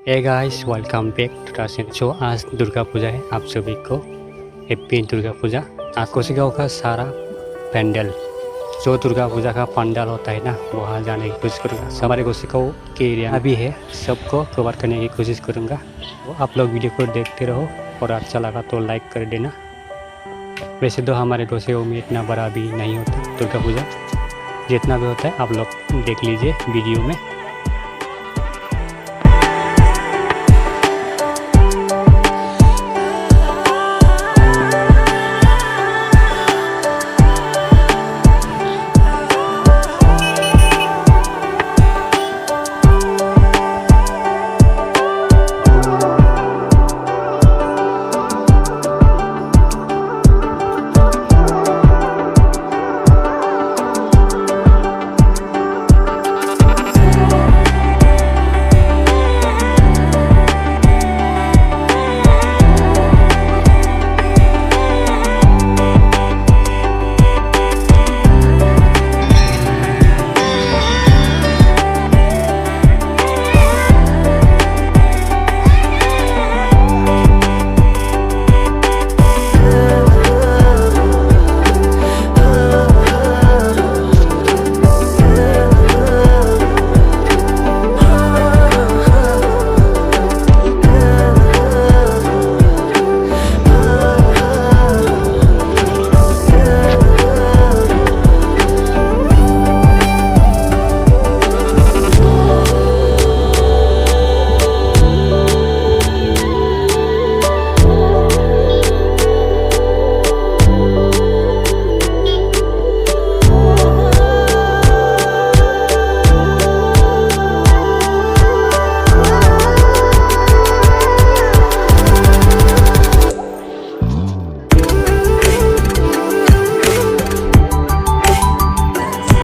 Hey guys, welcome back to ration show. आज दुर्गा पूजा है। आप सभी को हैप्पी दुर्गा पूजा। आज कोसीगांव का सारा पंडाल, जो दुर्गा पूजा का पंडाल होता है ना, वहाँ जाने की कोशिश करूँगा। हमारे कोसीगांव के एरिया में भी है, सबको कवर करने की कोशिश करूँगा। तो आप लोग वीडियो को देखते रहो और अच्छा लगा तो लाइक कर देना। वैसे तो हमारे कोसीगांव में इतना बड़ा भी नहीं होता दुर्गा पूजा, जितना भी होता है आप लोग देख लीजिए वीडियो में।